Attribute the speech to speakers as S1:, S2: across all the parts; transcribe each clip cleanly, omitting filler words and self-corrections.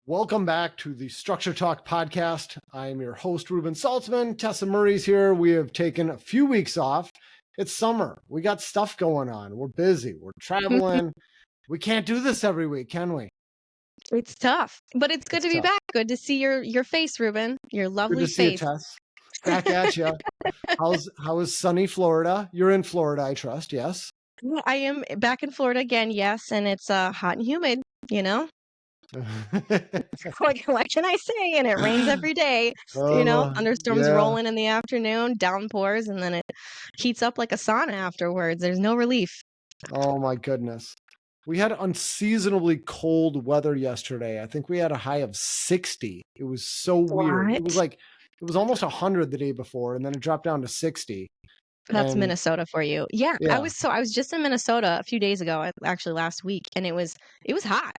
S1: Welcome back to the Structure Talk podcast. I am your host, Reuben Saltzman. Tessa Murray's here. We have taken a few weeks off. It's summer. We got stuff going on. We're busy. We're traveling. We can't do this every week, can we?
S2: It's tough, but it's good
S1: It's
S2: to be
S1: tough.
S2: back. Good to see your face, Reuben. Your
S1: Good
S2: lovely
S1: to see you,
S2: face.
S1: Tess. Back at you. How is sunny Florida? You're in Florida, I trust. Yes.
S2: I am back in Florida again, yes, and it's hot and humid, you know? What can I say? And it rains every day, thunderstorms
S1: Yeah.
S2: rolling in the afternoon, downpours, and then it heats up like a sauna afterwards. There's no relief.
S1: Oh my goodness. We had unseasonably cold weather yesterday. I think we had a high of 60. It was so weird. It was
S2: What?
S1: almost 100 the day before, and then it dropped down to 60.
S2: That's
S1: And
S2: Minnesota for you. Yeah, I
S1: yeah,
S2: was just in Minnesota a few days ago, actually last week, and it was hot.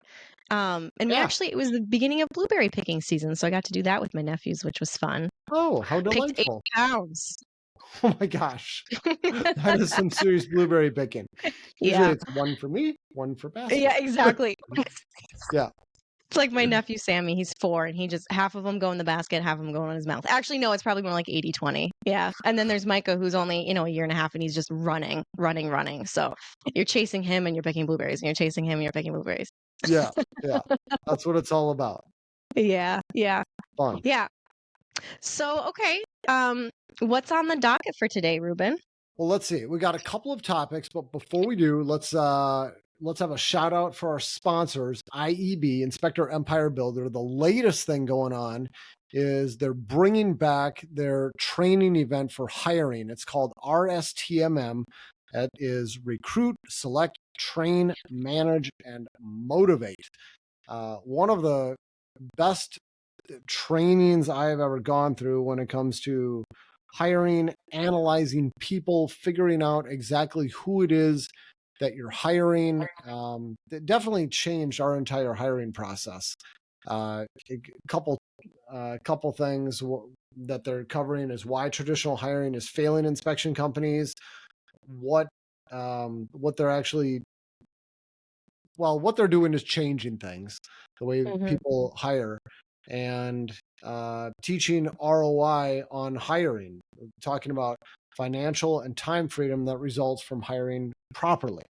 S2: And
S1: yeah.
S2: it was the beginning of blueberry picking season, so I got to do that with my nephews, which was fun.
S1: Oh, how
S2: Picked 8
S1: delightful.
S2: pounds.
S1: Oh my gosh. That is some serious blueberry picking. Usually
S2: Yeah.
S1: it's one for me, one for basket.
S2: Yeah, exactly.
S1: Yeah.
S2: It's like my nephew Sammy, he's 4, and he just half of them go in the basket, half of them go in his mouth. Actually, no, it's probably more like 80-20. Yeah. And then there's Micah, who's only, a year and a half, and he's just running. So you're chasing him and you're picking blueberries, and you're chasing him and you're picking blueberries.
S1: Yeah. Yeah. That's what it's all about.
S2: Yeah.
S1: Fun.
S2: Yeah. So, okay. What's on the docket for today, Reuben?
S1: Well, let's see. We got a couple of topics, but before we do, let's have a shout out for our sponsors, IEB, Inspector Empire Builder. The latest thing going on is they're bringing back their training event for hiring. It's called RSTMM. That is Recruit, Select, Train, Manage, and Motivate. One of the best trainings I've ever gone through when it comes to hiring, analyzing people, figuring out exactly who it is that you're hiring. It definitely changed our entire hiring process. A couple things that they're covering is why traditional hiring is failing inspection companies, what they're actually what they're doing is changing things, the way people hire, and teaching ROI on hiring, talking about financial and time freedom that results from hiring properly.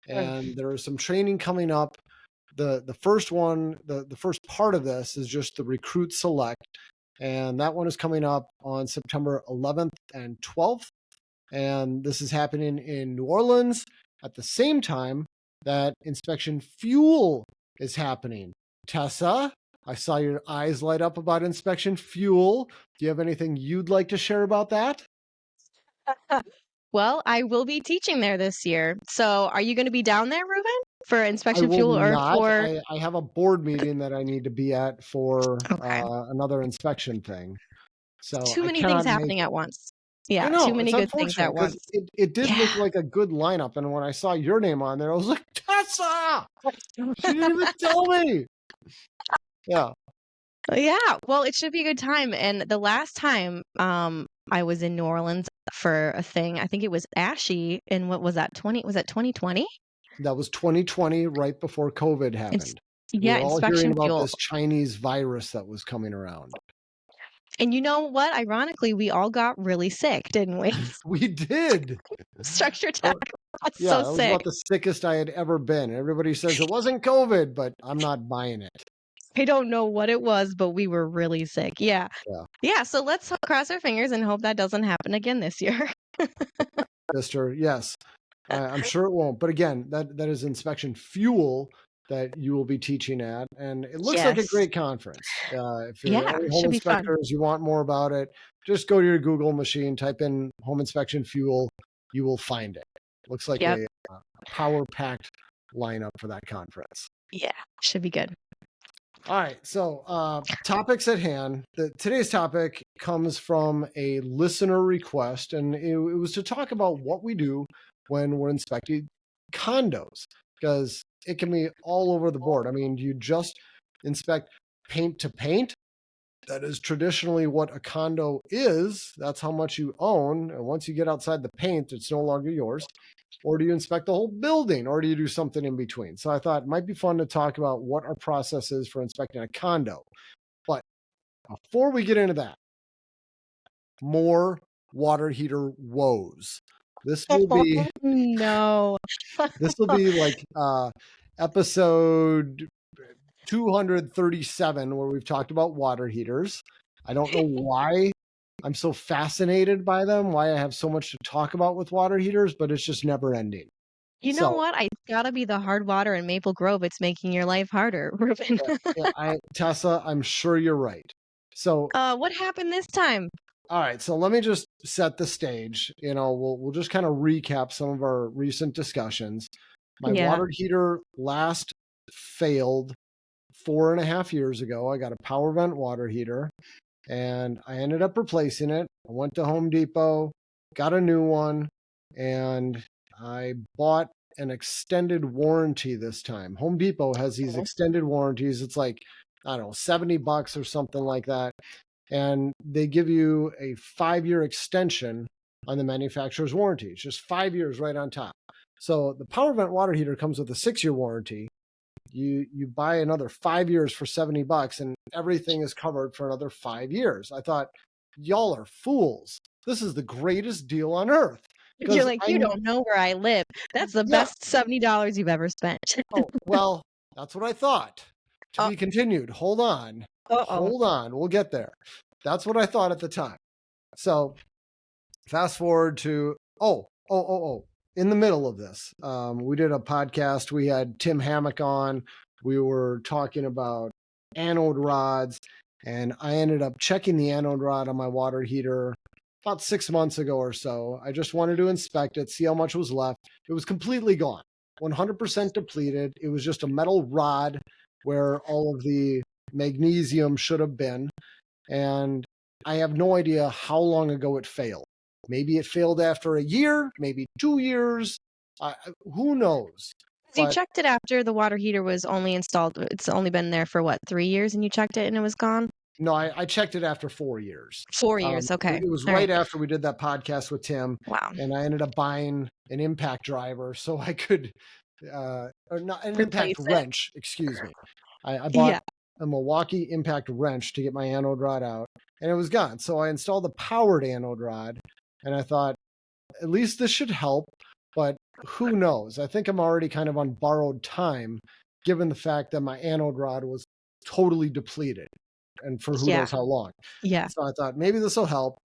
S1: And there is some training coming up. The first one, the first part of this is just the Recruit Select, and that one is coming up on September 11th and 12th. And this is happening in New Orleans at the same time that Inspection Fuel is happening. Tessa, I saw your eyes light up about Inspection Fuel. Do you have anything you'd like to share about that?
S2: Well, I will be teaching there this year. So are you going to be down there, Reuben, for
S1: I
S2: Inspection
S1: will
S2: Fuel or
S1: not.
S2: for...
S1: I have a board meeting that I need to be at for
S2: Okay.
S1: another inspection thing. So
S2: Too
S1: I
S2: many things
S1: cannot make
S2: happening
S1: it.
S2: at once.
S1: I
S2: Yeah, too
S1: know, it's
S2: many good things
S1: unfortunate
S2: at
S1: because
S2: once.
S1: it did look
S2: Yeah.
S1: like a good lineup. And when I saw your name on there, I was like, Tessa! She didn't even tell me. Yeah.
S2: Yeah, well, it should be a good time. And the last time I was in New Orleans for a thing, I think it was Ashy in what was that, 2020?
S1: That was 2020, right before COVID happened. We
S2: Yeah,
S1: were all hearing
S2: Inspection
S1: about
S2: Fuel.
S1: this Chinese virus that was coming around.
S2: And you know what? Ironically, we all got really sick, didn't we?
S1: We did.
S2: Structure Tech got
S1: Yeah,
S2: so
S1: that was
S2: sick.
S1: about the sickest I had ever been. Everybody says it wasn't COVID, but I'm not buying it.
S2: I don't know what it was, but we were really sick. Yeah.
S1: Yeah.
S2: Yeah, so let's cross our fingers and hope that doesn't happen again this year.
S1: Sister, yes. I'm sure it won't. But again, that is Inspection Fuel that you will be teaching at. And it looks like a
S2: Yes.
S1: great conference. If you're
S2: Yeah,
S1: any
S2: it
S1: home
S2: should be fun.
S1: inspectors, you want more about it, just go to your Google machine, type in Home Inspection Fuel. You will find it. Looks like
S2: Yep.
S1: a power-packed lineup for that conference.
S2: Yeah, should be good.
S1: All right, so topics at hand. Today's topic comes from a listener request, and it was to talk about what we do when we're inspecting condos, because it can be all over the board. I mean, you just inspect paint to paint. That is traditionally what a condo is. That's how much you own. And once you get outside the paint, it's no longer yours. or do you inspect the whole building, or do you do something in between? So I thought it might be fun to talk about what our process is for inspecting a condo. But before we get into that, more water heater woes. This will be
S2: No.
S1: this will be like episode 237 where we've talked about water heaters. I don't know why I'm so fascinated by them, why I have so much to talk about with water heaters, but it's just never ending.
S2: You know
S1: So,
S2: what? It's gotta be the hard water in Maple Grove. It's making your life harder, Reuben.
S1: Tessa, I'm sure you're right. So,
S2: What happened this time?
S1: all right, so let me just set the stage. We'll just kind of recap some of our recent discussions. My
S2: Yeah.
S1: water heater last failed 4.5 years ago. I got a power vent water heater and I ended up replacing it. I went to Home Depot, got a new one, and I bought an extended warranty this time. Home Depot has these extended warranties. It's like, I don't know, $70 or something like that. And they give you a 5-year extension on the manufacturer's warranty. It's just 5 years right on top. So the power vent water heater comes with a 6-year warranty. You buy another 5 years for $70 and everything is covered for another 5 years. I thought, y'all are fools. This is the greatest deal on earth.
S2: You're like, you don't know where I live. That's the best $70 you've ever spent.
S1: Oh, well, that's what I thought. To be continued. Hold on. Hold on. We'll get there. That's what I thought at the time. So fast forward to, in the middle of this, we did a podcast. We had Tim Hammock on. We were talking about anode rods, and I ended up checking the anode rod on my water heater about 6 months ago or so. I just wanted to inspect it, see how much was left. It was completely gone, 100% depleted. It was just a metal rod where all of the magnesium should have been. And I have no idea how long ago it failed. Maybe it failed after a year, maybe 2 years. Who knows?
S2: You checked it after the water heater was only installed. It's only been there for what, 3 years, and you checked it and it was gone?
S1: No, I checked it after 4 years.
S2: 4 years, okay.
S1: It was right after we did that podcast with Tim.
S2: Wow.
S1: And I ended up buying an impact driver so I could, or not an impact wrench, excuse me. I bought a Milwaukee impact wrench to get my anode rod out, and it was gone. So I installed a powered anode rod, and I thought, at least this should help, but who knows? I think I'm already kind of on borrowed time, given the fact that my anode rod was totally depleted, and for who knows how long.
S2: Yeah.
S1: So I thought maybe this will help.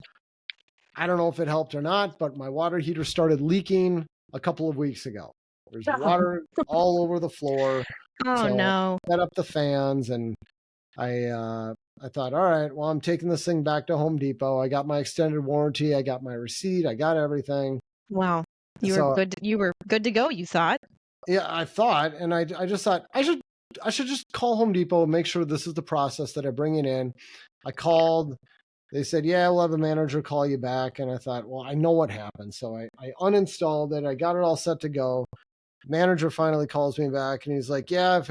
S1: I don't know if it helped or not, but my water heater started leaking a couple of weeks ago. There's water all over the floor.
S2: Oh, no.
S1: I set up the fans, and I thought, all right, well, I'm taking this thing back to Home Depot. I got my extended warranty. I got my receipt. I got everything.
S2: Wow. You were good to go, you thought?
S1: Yeah, I thought, and I just thought I should just call Home Depot and make sure this is the process that I bring it in. I called. They said, yeah, we'll have a manager call you back. And I thought, well, I know what happened. So I uninstalled it. I got it all set to go. Manager finally calls me back and he's like, yeah,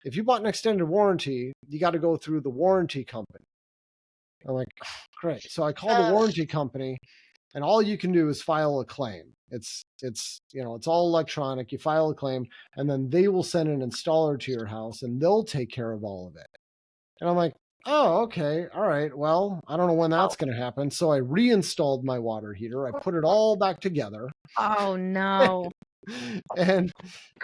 S1: if you bought an extended warranty, you got to go through the warranty company. I'm like, great. So I called the warranty company, and all you can do is file a claim. It's all electronic. You file a claim, and then they will send an installer to your house, and they'll take care of all of it. And I'm like, oh, okay. All right. Well, I don't know when that's going to happen. So I reinstalled my water heater. I put it all back together.
S2: Oh, no.
S1: and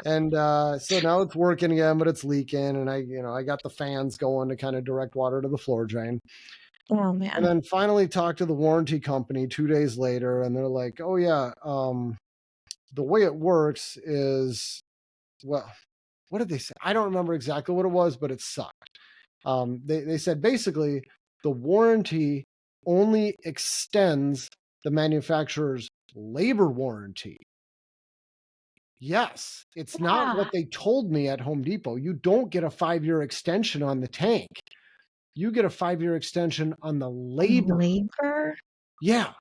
S1: so now it's working again, but it's leaking. And I got the fans going to kind of direct water to the floor drain.
S2: Oh, man.
S1: And then finally talked to the warranty company 2 days later. And they're like, oh, yeah, the way it works is, well, what did they say? I don't remember exactly what it was, but it sucked. They said basically the warranty only extends the manufacturer's labor warranty. Yes, it's not what they told me at Home Depot. You don't get a 5-year extension on the tank. You get a 5-year extension on the labor. Yeah.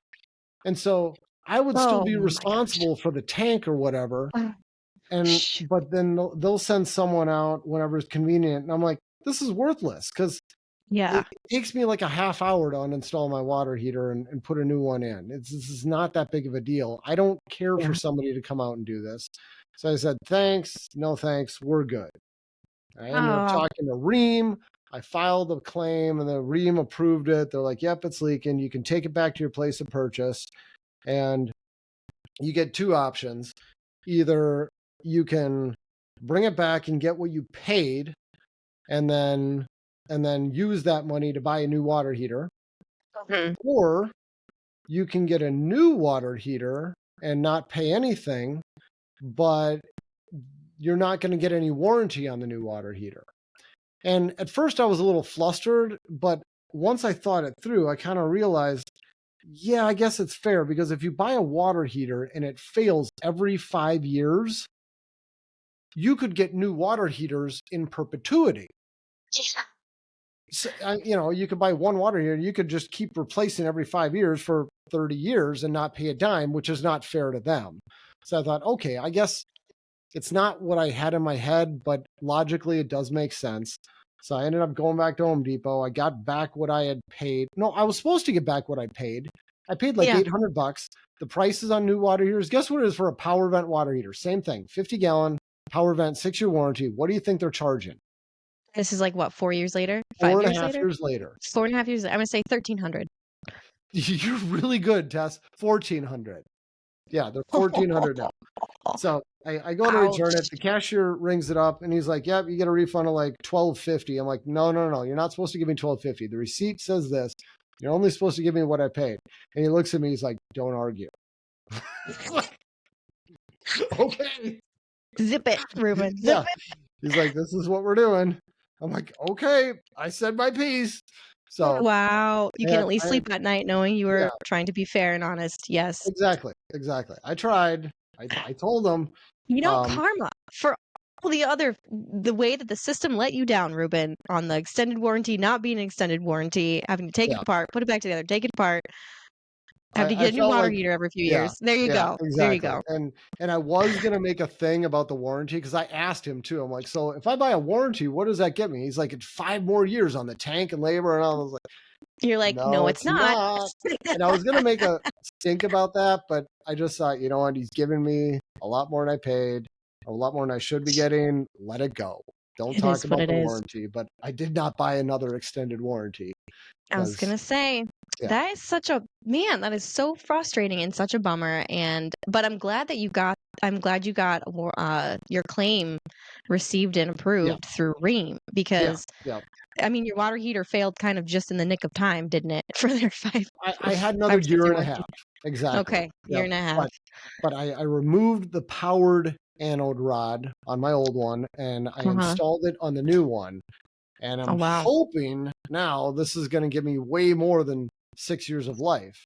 S1: And so I would still be responsible for the tank or whatever. But then they'll send someone out whenever it's convenient. And I'm like, this is worthless because
S2: Yeah.
S1: it takes me like a half hour to uninstall my water heater and put a new one in. This is not that big of a deal. I don't care for
S2: Yeah.
S1: somebody to come out and do this. So I said, thanks, no thanks, we're good. I ended up
S2: Oh,
S1: talking to Ream. I filed a claim and the Ream approved it. They're like, yep, it's leaking. You can take it back to your place of purchase. And you get two options. Either you can bring it back and get what you paid and then use that money to buy a new water heater,
S2: mhm.
S1: or you can get a new water heater and not pay anything, but you're not going to get any warranty on the new water heater. And at first I was a little flustered, but once I thought it through, I kind of realized, yeah, I guess it's fair, because if you buy a water heater and it fails every 5 years, you could get new water heaters in perpetuity. So, you could buy one water heater, you could just keep replacing every 5 years for 30 years and not pay a dime, which is not fair to them. So I thought, okay, I guess it's not what I had in my head, but logically it does make sense. So I ended up going back to Home Depot. I got back what I had paid. No, I was supposed to get back what I paid. I paid like
S2: Yeah.
S1: $800. The prices on new water heaters, guess what it is for a power vent water heater? Same thing, 50-gallon power vent, 6-year warranty. What do you think they're charging?
S2: This is like what, 4 years later?
S1: Four
S2: 5
S1: and a
S2: years
S1: half
S2: later?
S1: years later.
S2: 4.5 years. I'm gonna say 1,300.
S1: You're really good, Tess. 1,400. Yeah, they're 1,400 now. So I go to return it.
S2: Ouch.
S1: The cashier rings it up and he's like, yep, you get a refund of like $12.50. I'm like, no. You're not supposed to give me $12.50. The receipt says this. You're only supposed to give me what I paid. And he looks at me. He's like, don't argue. Okay.
S2: Zip it, Reuben. Zip
S1: Yeah. He's like, this is what we're doing. I'm like, okay, I said my piece.
S2: it.
S1: So
S2: Wow. You can at least
S1: I
S2: sleep at night knowing you
S1: yeah,
S2: were trying to be fair and honest. Yes.
S1: exactly. I tried. I told him.
S2: You know,
S1: Um,
S2: karma for all the way that the system let you down, Reuben, on the extended warranty not being an extended warranty, having to take it
S1: yeah.
S2: apart, put it back together, take it apart, have to
S1: I
S2: get a new
S1: felt
S2: water
S1: like,
S2: heater every few
S1: yeah,
S2: years. There you
S1: yeah,
S2: go. There you
S1: exactly.
S2: go.
S1: And I was gonna make a thing about the warranty because I asked him too. I'm like, so if I buy a warranty, what does that get me? He's like, it's 5 more years on the tank and labor. And I was like,
S2: You're like, no,
S1: no,
S2: it's
S1: it's
S2: not.
S1: not. And I was gonna make a stink about that, but I just thought, you know what, he's giving me a lot more than I paid, a lot more than I should be getting. Let it go. Don't
S2: It is
S1: talk
S2: what
S1: about
S2: it
S1: the
S2: is.
S1: warranty. But I did not buy another extended warranty
S2: I was
S1: because
S2: gonna say
S1: yeah,
S2: that is such a man, that is so frustrating and such a bummer. And but I'm glad you got your claim received and
S1: yeah,
S2: approved through Ream
S1: yeah,
S2: because
S1: yeah.
S2: I mean your water heater failed kind of just in the nick of time, didn't it? For their
S1: I had another
S2: 5 or 6
S1: year
S2: year
S1: and a
S2: warranty.
S1: half. Exactly.
S2: Okay, year
S1: Yep.
S2: and a half.
S1: But I removed the powered anode rod on my old one and I
S2: Uh-huh.
S1: installed it on the new one. And
S2: Oh
S1: I'm
S2: wow.
S1: hoping now this is going to give me way more than 6 years of life.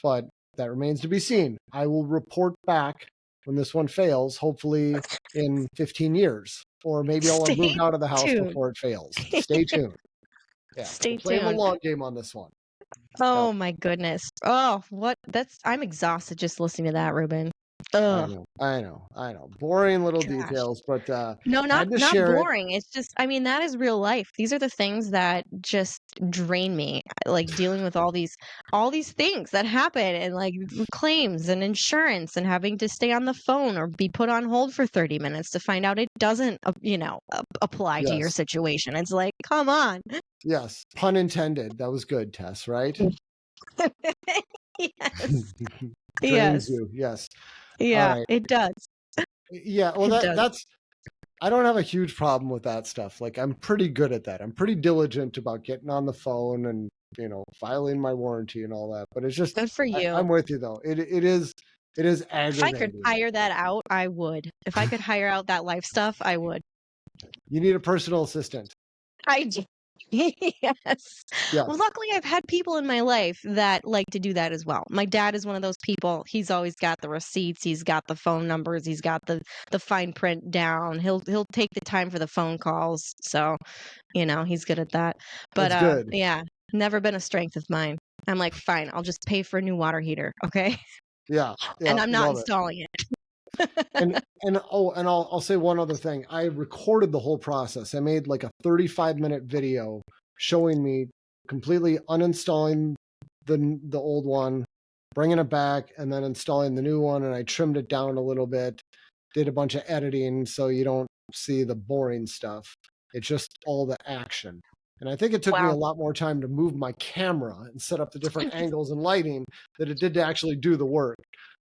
S1: But that remains to be seen. I will report back when this one fails, hopefully in 15 years. Or maybe I'll have
S2: Stay
S1: moved out of the house
S2: tuned.
S1: before it fails. Stay tuned. Yeah. We're
S2: Stay
S1: playing the
S2: tuned.
S1: long game on this one. Yep.
S2: Oh my goodness. Oh, I'm exhausted just listening to that, Reuben. Ugh.
S1: I know. Boring little
S2: Gosh.
S1: details, but
S2: No,
S1: had to
S2: not
S1: share it.
S2: boring. It's just I mean, that is real life. These are the things that just drain me. Like dealing with all these things that happen and like claims and insurance and having to stay on the phone or be put on hold for 30 minutes to find out it doesn't, apply to your
S1: Yes.
S2: situation. It's like, come on.
S1: Yes. Pun intended. That was good, Tess, right?
S2: Yes.
S1: Drains
S2: Yes.
S1: you. Yes. All
S2: Yeah,
S1: right.
S2: it does.
S1: Yeah, well
S2: It does.
S1: that's I don't have a huge problem with that stuff. Like I'm pretty good at that. I'm pretty diligent about getting on the phone and, filing my warranty and all that. But it's just
S2: Good for you.
S1: I'm with you though. It is
S2: If I could
S1: aggravating.
S2: hire that out, I would. If I could hire out that life stuff, I would.
S1: You need a personal assistant.
S2: I do. Yes.
S1: Yes.
S2: Well, luckily, I've had people in my life that like to do that as well. My dad is one of those people. He's always got the receipts. He's got the phone numbers. He's got the fine print down. He'll take the time for the phone calls. So, he's good at that. But
S1: That's good.
S2: yeah, never been a strength of mine. I'm like, fine, I'll just pay for a new water heater, okay?
S1: Yeah.
S2: And
S1: Yeah.
S2: I'm not
S1: Love it.
S2: installing it.
S1: And I'll say one other thing. I recorded the whole process. I made like a 35-minute video showing me completely uninstalling the old one, bringing it back, and then installing the new one. And I trimmed it down a little bit, did a bunch of editing so you don't see the boring stuff. It's just all the action. And I think it took me a
S2: Wow.
S1: lot more time to move my camera and set up the different angles and lighting than it did to actually do the work.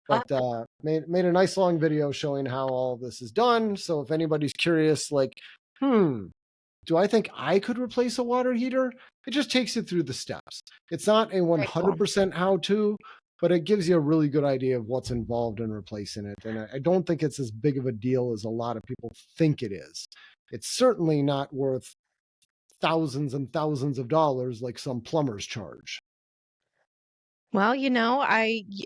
S1: But made a nice long video showing how all this is done. So if anybody's curious, like, do I think I could replace a water heater? It just takes you through the steps. It's not a 100% how-to, but it gives you a really good idea of what's involved in replacing it. And I don't think it's as big of a deal as a lot of people think it is. It's certainly not worth thousands and thousands of dollars like some plumbers charge.
S2: Well,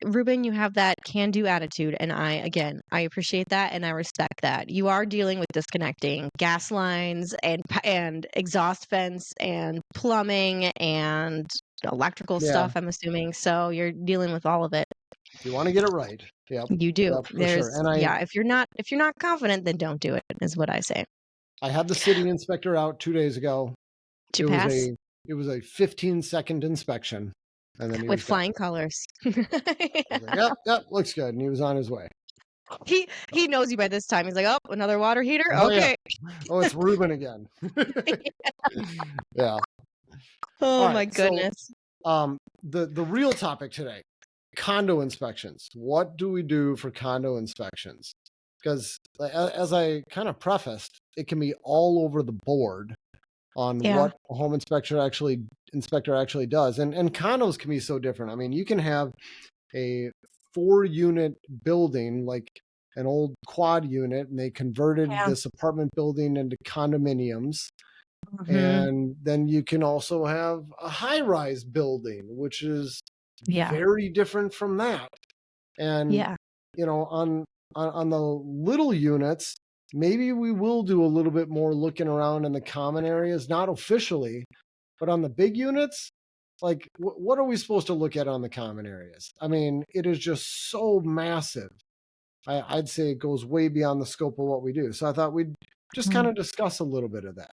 S2: Reuben, you have that can-do attitude, and I appreciate that and I respect that. You are dealing with disconnecting gas lines and exhaust vents and plumbing and electrical
S1: Yeah,
S2: stuff, I'm assuming. So you're dealing with all of it.
S1: you want to get it right. Yep,
S2: You do.
S1: yep, for sure. And
S2: If you're not confident, then don't do it, is what I say.
S1: I had the city inspector out 2 days ago.
S2: Did you pass?
S1: It was a 15-second inspection, and then he
S2: With
S1: was done.
S2: flying colors.
S1: I was like, yep, looks good, and he was on his way.
S2: He knows you by this time. He's like, oh, another water heater?
S1: Oh, yeah.
S2: Okay.
S1: Oh, it's Reuben again. Yeah.
S2: Oh
S1: All
S2: my
S1: right. So,
S2: goodness.
S1: the real topic today, condo inspections. What do we do for condo inspections? Because as I kind of prefaced, it can be all over the board on
S2: Yeah.
S1: what a home inspector actually does. And condos can be so different. I mean, you can have a 4-unit building, like an old quad unit, and they converted this apartment building into condominiums. And then you can also have a high-rise building, which is very different from that. And on the little units, maybe we will do a little bit more looking around in the common areas, not officially, but on the big units, like what are we supposed to look at on the common areas? I mean, it is just so massive. I'd say it goes way beyond the scope of what we do. So I thought we'd just kind of discuss a little bit of that.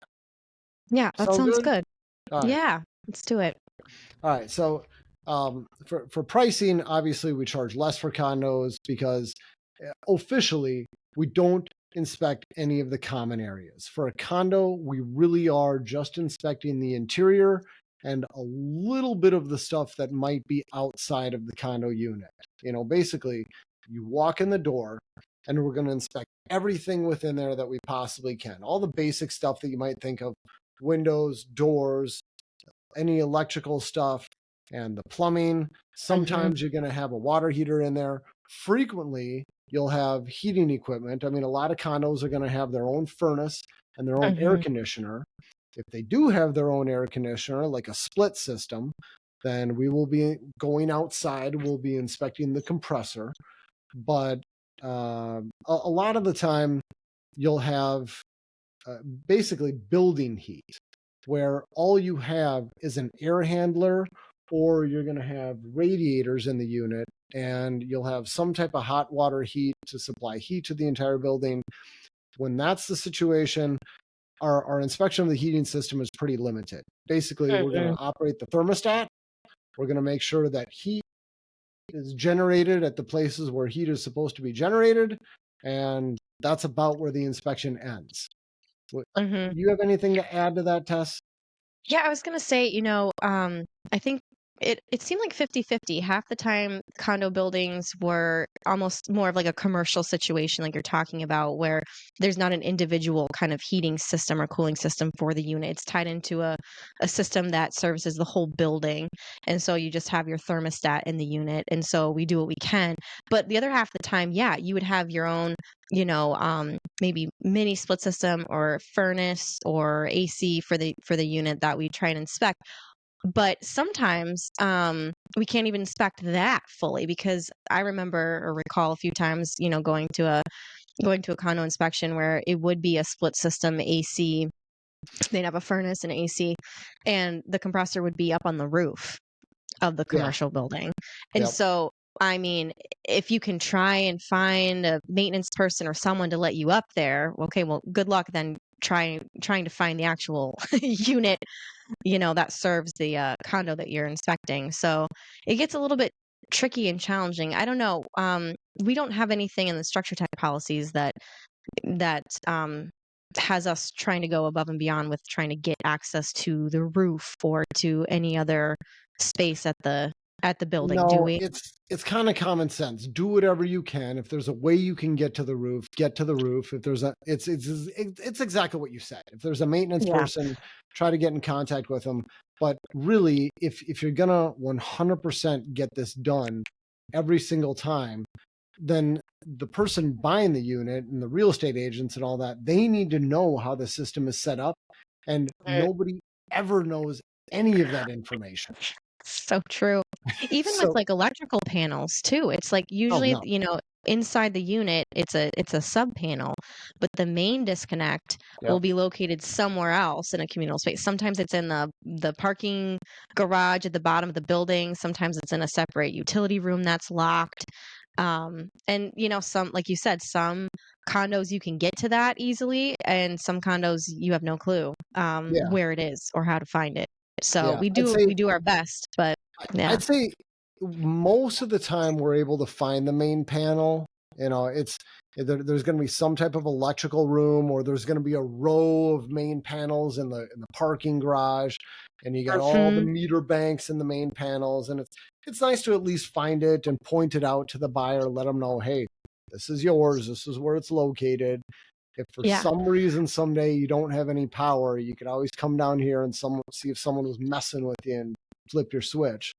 S2: Yeah, that
S1: Sound
S2: sounds
S1: good?
S2: good.
S1: All right.
S2: Yeah, let's do it.
S1: All right. So for pricing, obviously we charge less for condos because officially we don't inspect any of the common areas. For a condo, we really are just inspecting the interior and a little bit of the stuff that might be outside of the condo unit. Basically, you walk in the door and we're going to inspect everything within there that we possibly can. All the basic stuff that you might think of: windows, doors, any electrical stuff, and the plumbing. Sometimes you're going to have a water heater in there. Frequently, you'll have heating equipment. I mean, a lot of condos are going to have their own furnace and their own air conditioner. If they do have their own air conditioner, like a split system, then we will be going outside. We'll be inspecting the compressor. But a lot of the time, you'll have basically building heat, where all you have is an air handler, or you're going to have radiators in the unit, and you'll have some type of hot water heat to supply heat to the entire building. When that's the situation, our inspection of the heating system is pretty limited. Basically, we're going to operate the thermostat. We're going to make sure that heat is generated at the places where heat is supposed to be generated, and that's about where the inspection ends. Do you have anything to add to that, Tess?
S2: Yeah, I was gonna say, I think it seemed like 50-50. Half the time, condo buildings were almost more of like a commercial situation, like you're talking about, where there's not an individual kind of heating system or cooling system for the unit. It's tied into a system that services the whole building. And so you just have your thermostat in the unit. And so we do what we can. But the other half of the time, yeah, you would have your own, maybe mini split system or furnace or AC for the unit that we try and inspect. But sometimes we can't even inspect that fully, because I remember or recall a few times, going to a condo inspection where it would be a split system AC. They'd have a furnace and AC, and the compressor would be up on the roof of the commercial building. And so, I mean, if you can try and find a maintenance person or someone to let you up there, okay, well, good luck then trying to find the actual unit, that serves the condo that you're inspecting. So it gets a little bit tricky and challenging. I don't know. We don't have anything in the structure type policies that has us trying to go above and beyond with trying to get access to the roof or to any other space at the building, do
S1: No,
S2: we?
S1: it's kind of common sense. Do whatever you can. If there's a way you can get to the roof, get to the roof. If there's a, it's exactly what you said. If there's a maintenance
S2: Yeah.
S1: person, try to get in contact with them. But really, if you're gonna 100% get this done every single time, then the person buying the unit and the real estate agents and all that, they need to know how the system is set up, and
S2: Mm.
S1: nobody ever knows any of that information.
S2: So true. Even with
S1: So,
S2: like electrical panels too. It's like
S1: oh
S2: usually,
S1: no,
S2: inside the unit, it's a sub panel, but the main disconnect will
S1: yep,
S2: be located somewhere else in a communal space. Sometimes it's in the parking garage at the bottom of the building. Sometimes it's in a separate utility room that's locked. And some, like you said, some condos you can get to that easily, and some condos you have no clue
S1: yeah,
S2: where it is or how to find it. So
S1: yeah.
S2: we
S1: I'd
S2: do
S1: say
S2: we do our best, but yeah.
S1: I'd say most of the time we're able to find the main panel. It's there's going to be some type of electrical room, or there's going to be a row of main panels in the parking garage, and you got all the
S2: Mhm.
S1: meter banks in the main panels, and it's nice to at least find it and point it out to the buyer, let them know, hey, this is yours, this is where it's located. If for
S2: Yeah.
S1: some reason someday you don't have any power, you could always come down here and see if someone was messing with you and flip your switch.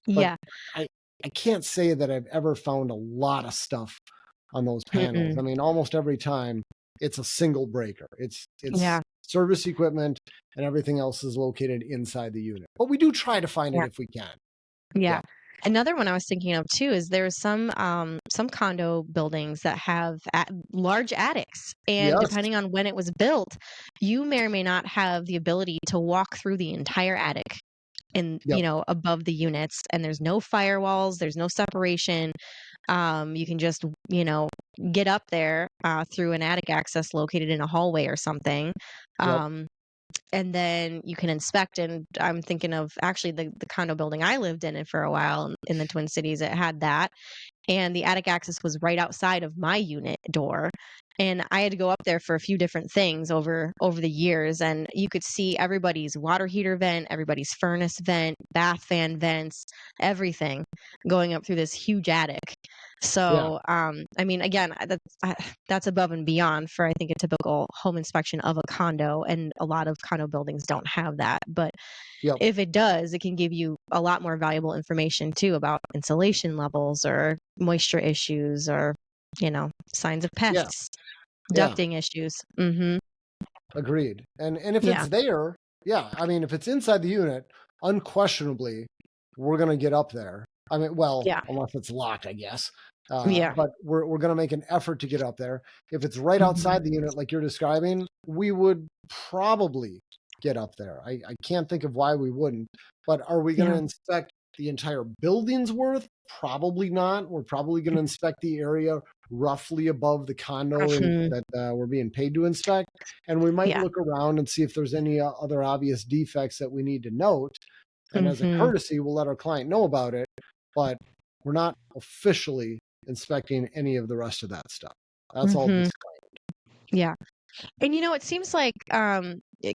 S1: But
S2: Yeah.
S1: I I can't say that I've ever found a lot of stuff on those panels.
S2: Mm-mm.
S1: I mean, almost every time it's a single breaker. It's
S2: Yeah.
S1: service equipment, and everything else is located inside the unit. But we do try to find it
S2: Yeah.
S1: if we can.
S2: Yeah.
S1: Yeah.
S2: Another one I was thinking of too is there's some condo buildings that have large attics, and
S1: Yes.
S2: depending on when it was built, you may or may not have the ability to walk through the entire attic and
S1: Yep.
S2: above the units, and there's no firewalls, there's no separation. You can just get up there through an attic access located in a hallway or something.
S1: Yep.
S2: um, and then you can inspect. And I'm thinking of actually the condo building I lived in for a while in the Twin Cities. It had that, and the attic access was right outside of my unit door, and I had to go up there for a few different things over the years, and you could see everybody's water heater vent, everybody's furnace vent, bath fan vents, everything going up through this huge attic.
S1: Yeah.
S2: So I mean, again, that's above and beyond for, I think, a typical home inspection of a condo, and a lot of condo buildings don't have that. But
S1: Yep.
S2: if it does, it can give you a lot more valuable information too about insulation levels or moisture issues, or signs of
S1: Yeah.
S2: pests,
S1: Yeah.
S2: ducting issues. Mhm.
S1: Agreed. And if
S2: Yeah.
S1: it's there, yeah, I mean, if it's inside the unit, unquestionably, we're gonna get up there. I mean, well,
S2: Yeah.
S1: unless it's locked, I guess.
S2: Yeah.
S1: But we're gonna make an effort to get up there. If it's right
S2: Mhm.
S1: outside the unit, like you're describing, we would probably get up there. I can't think of why we wouldn't. But are we gonna
S2: Yeah.
S1: inspect the entire building's worth? Probably not. We're probably gonna inspect the area roughly above the condo
S2: Mhm.
S1: that we're being paid to inspect, and we might
S2: Yeah.
S1: look around and see if there's any other obvious defects that we need to note. And as a
S2: Mhm.
S1: courtesy, we'll let our client know about it, but we're not officially inspecting any of the rest of that stuff. That's all
S2: Mhm.
S1: disclaimed.
S2: Yeah. And it seems like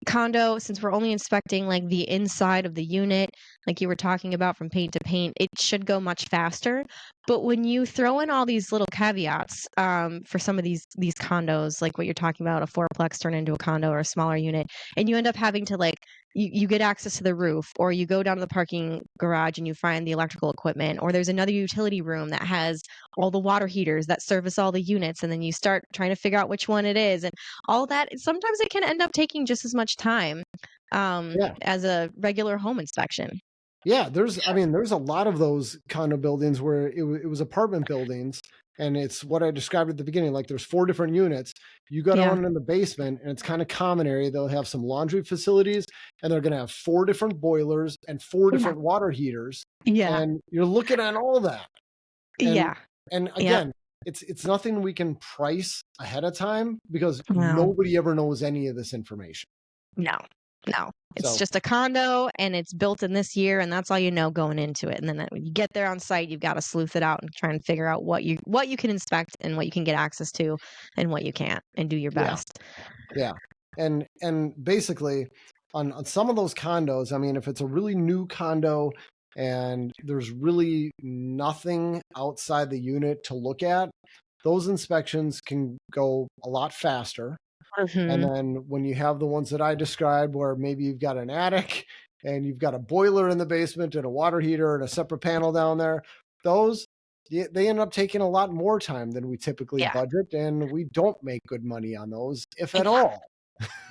S2: condo, since we're only inspecting like the inside of the unit, like you were talking about from paint to paint, it should go much faster. But when you throw in all these little caveats for some of these condos, like what you're talking about, a fourplex turn into a condo or a smaller unit, and you end up having to like you get access to the roof, or you go down to the parking garage and you find the electrical equipment, or there's another utility room that has all the water heaters that service all the units, and then you start trying to figure out which one it is, and all that, sometimes it can end up taking just as much time
S1: Yeah.
S2: as a regular home inspection.
S1: Yeah, I mean, there's a lot of those condo buildings where it was apartment buildings, and it's what I described at the beginning. Like there's 4 different units. You go
S2: Yeah.
S1: down in the basement, and it's kind of common area. They'll have some laundry facilities, and they're going to have 4 different boilers and four
S2: Yeah.
S1: different water heaters,
S2: Yeah.
S1: and you're looking at all that. And
S2: Yeah.
S1: and
S2: Yep.
S1: again, it's nothing we can price ahead of time because
S2: No,
S1: nobody ever knows any of this information.
S2: no, no. It's
S1: So
S2: just a condo and it's built in this year and that's all you know going into it. And then when you get there on site, you've got to sleuth it out and try and figure out what you can inspect and what you can get access to and what you can't and do your
S1: yeah,
S2: best.
S1: yeah. And basically on some of those condos, I mean, if it's a really new condo and there's really nothing outside the unit to look at, those inspections can go a lot faster. And
S2: Mhm.
S1: then when you have the ones that I described, where maybe you've got an attic and you've got a boiler in the basement and a water heater and a separate panel down there, those they end up taking a lot more time than we typically
S2: Yeah.
S1: budget, and we don't make good money on those, if at
S2: Yeah.
S1: all.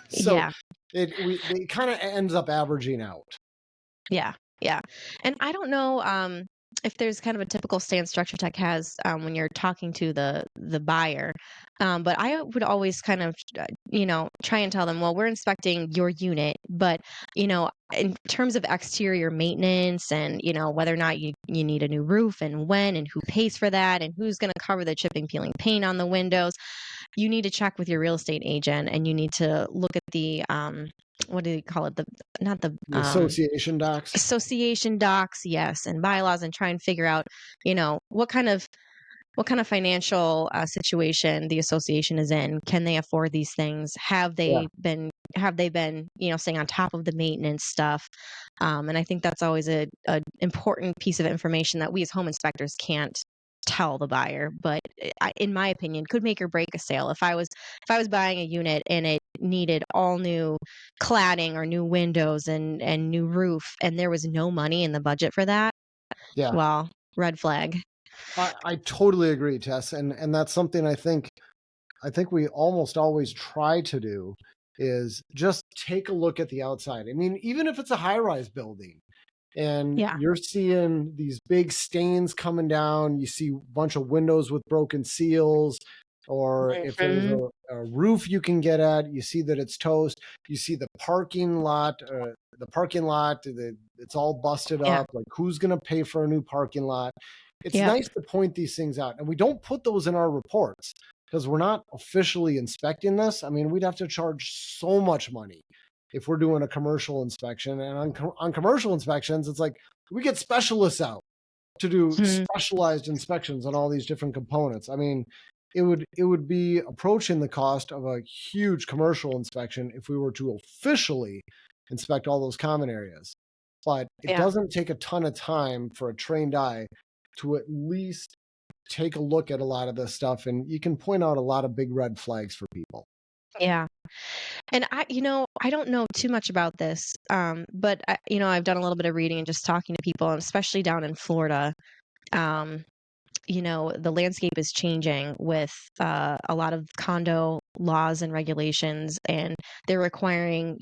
S1: So
S2: Yeah.
S1: it kind of ends up averaging out.
S2: Yeah, yeah. And I don't know if there's kind of a typical stance Structure Tech has when you're talking to the buyer, but I would always kind of try and tell them, well, we're inspecting your unit, but in terms of exterior maintenance and whether or not you need a new roof and when and who pays for that and who's going to cover the chipping peeling paint on the windows, you need to check with your real estate agent and you need to look at the what do you call it? The not the
S1: The association docs.
S2: association docs, yes, and bylaws, and try and figure out, what kind of financial situation the association is in. Can they afford these things?
S1: Yeah,
S2: Have they been staying on top of the maintenance stuff? And I think that's always a important piece of information that we as home inspectors can't tell the buyer, but in my opinion, could make or break a sale. If I was buying a unit and it needed all new cladding or new windows and new roof, and there was no money in the budget for that,
S1: yeah.
S2: well, red flag.
S1: I totally agree, Tess, and that's something I think we almost always try to do is just take a look at the outside. I mean, even if it's a high-rise building and
S2: Yeah.
S1: you're seeing these big stains coming down, you see a bunch of windows with broken seals, or if there's
S2: Mhm.
S1: a roof you can get at, you see that it's toast. You see it's all busted
S2: Yeah.
S1: up. Like, who's going to pay for a new parking lot? It's
S2: Yep.
S1: nice to point these things out, and we don't put those in our reports because we're not officially inspecting this. I mean, we'd have to charge so much money if we're doing a commercial inspection. And on commercial inspections, it's like we get specialists out to do
S2: Mhm.
S1: specialized inspections on all these different components. I mean, it would be approaching the cost of a huge commercial inspection if we were to officially inspect all those common areas. But it
S2: Yeah.
S1: doesn't take a ton of time for a trained eye to at least take a look at a lot of this stuff, and you can point out a lot of big red flags for people.
S2: Yeah. And I don't know too much about this, but I've done a little bit of reading and just talking to people, and especially down in Florida. Um, the landscape is changing with a lot of condo laws and regulations, and they're requiring,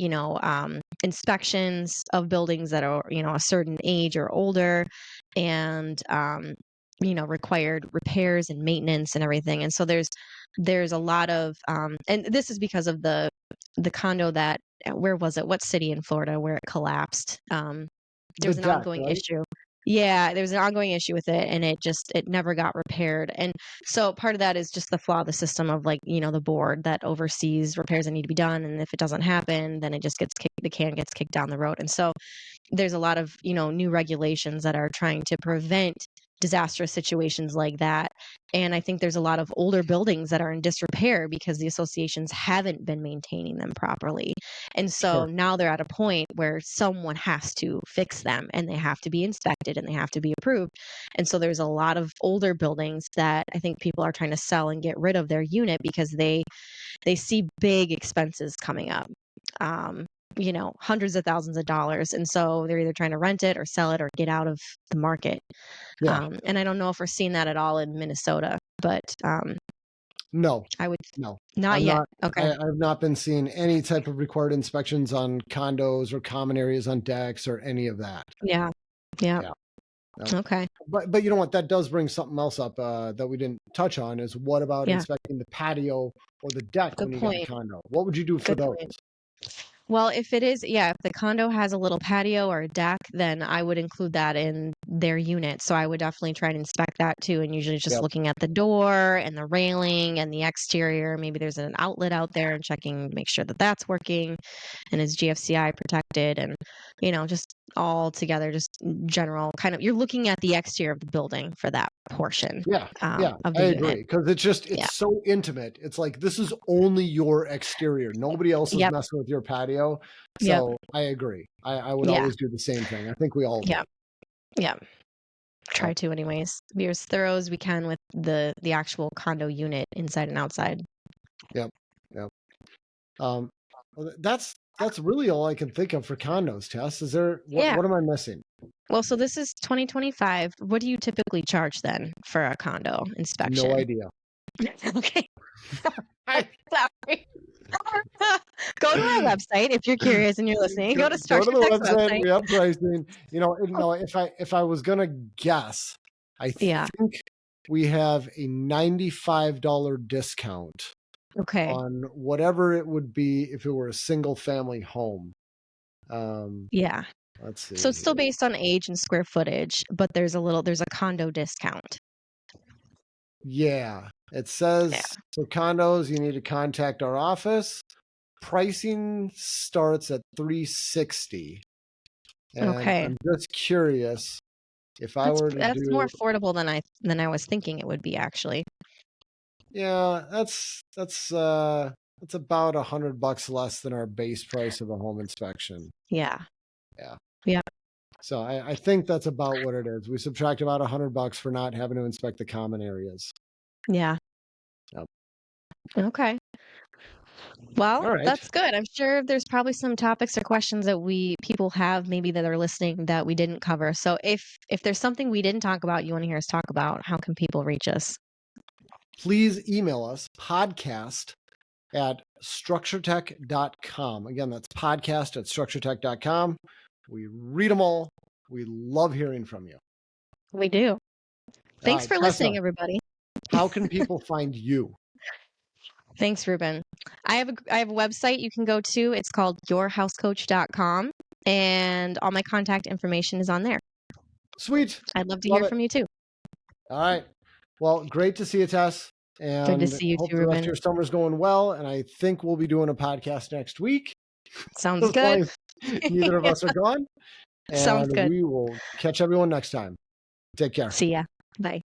S2: inspections of buildings that are, a certain age or older, and, required repairs and maintenance and everything. And so there's a lot of, and this is because of the condo that, where was it? What city in Florida where it collapsed? There
S1: The
S2: was an
S1: deck,
S2: ongoing
S1: right?
S2: issue. Yeah, there was an ongoing issue with it, and it never got repaired. And so part of that is just the flaw of the system of, like, the board that oversees repairs that need to be done, and if it doesn't happen, then it just gets kicked the can gets kicked down the road. And so there's a lot of, new regulations that are trying to prevent disastrous situations like that. And I think there's a lot of older buildings that are in disrepair because the associations haven't been maintaining them properly. And so
S1: Sure.
S2: now they're at a point where someone has to fix them and they have to be inspected and they have to be approved. And so there's a lot of older buildings that I think people are trying to sell and get rid of their unit because they see big expenses coming up. Um, hundreds of thousands of dollars. And so they're either trying to rent it or sell it or get out of the market.
S1: Yeah.
S2: And I don't know if we're seeing that at all in Minnesota, but
S1: No,
S2: I would
S1: no.
S2: not
S1: I'm
S2: yet.
S1: not
S2: Okay.
S1: I've not been seeing any type of required inspections on condos or common areas on decks or any of that.
S2: Yeah. Yeah.
S1: Yeah. No.
S2: Okay.
S1: But you know what? That does bring something else up that we didn't touch on is what about
S2: Yeah.
S1: inspecting the patio or the deck
S2: Good
S1: when you got a
S2: point.
S1: condo? What would you do for
S2: Good
S1: those?
S2: point. Well, if it is, yeah, if the condo has a little patio or a deck, then I would include that in their unit. So I would definitely try to inspect that too. And usually just
S1: Yep.
S2: looking at the door and the railing and the exterior. Maybe there's an outlet out there and checking to make sure that that's working and is GFCI protected. And, just all together, just general kind of, you're looking at the exterior of the building for that portion
S1: Yeah.
S2: of
S1: I
S2: the
S1: agree.
S2: unit.
S1: Because it's
S2: Yeah.
S1: so intimate. It's like, this is only your exterior. Nobody else is
S2: Yep.
S1: messing with your patio.
S2: Yep.
S1: So I agree. I would
S2: Yeah.
S1: always do the same thing. I think we all do.
S2: Yeah. Yeah. Try to anyways. Be as thorough as we can with the actual condo unit inside and outside.
S1: Yep. Well, that's really all I can think of for condos, Tess. Is there
S2: Yeah.
S1: what am I missing?
S2: Well, so this is 2025. What do you typically charge then for a condo inspection?
S1: No idea.
S2: Okay. Sorry. Go to our website if you're curious and you're listening. Go to
S1: the
S2: Structure Tech's
S1: website.
S2: website.
S1: We have pricing. If I was gonna guess, I
S2: Yeah.
S1: think we have a $95 discount
S2: Okay.
S1: on whatever it would be if it were a single family home.
S2: Yeah.
S1: Let's see.
S2: So it's still based on age and square footage, but there's a condo discount.
S1: Yeah. It says for condos, you need to contact our office. Pricing starts at $360. And
S2: Okay.
S1: I'm just curious if I were to
S2: That's
S1: do
S2: more affordable than I was thinking it would be, actually.
S1: Yeah, that's about $100 less than our base price of a home inspection.
S2: Yeah.
S1: Yeah.
S2: Yeah.
S1: So I think that's about what it is. We subtract about $100 for not having to inspect the common areas.
S2: Yeah.
S1: Yep.
S2: Okay. Well,
S1: All right.
S2: that's good. I'm sure there's probably some topics or questions that people have maybe that are listening that we didn't cover. So if there's something we didn't talk about you want to hear us talk about, how can people reach us?
S1: Please email us podcast@structuretech.com. Again, that's podcast@structuretech.com. We read them all. We love hearing from you.
S2: We do. Thanks for listening,
S1: Tessa,
S2: everybody.
S1: how can people find you?
S2: Thanks, Reuben. I have a website you can go to. It's called yourhousecoach.com, and all my contact information is on there.
S1: Sweet.
S2: I'd love to hear from you too.
S1: All right. Well, great to see you, Tess. And
S2: good to see you
S1: hope
S2: too,
S1: the rest
S2: Reuben.
S1: of your summer's going well. And I think we'll be doing a podcast next week.
S2: Sounds good.
S1: Neither of us are gone. And
S2: Sounds good.
S1: we will catch everyone next time. Take care.
S2: See ya. Bye.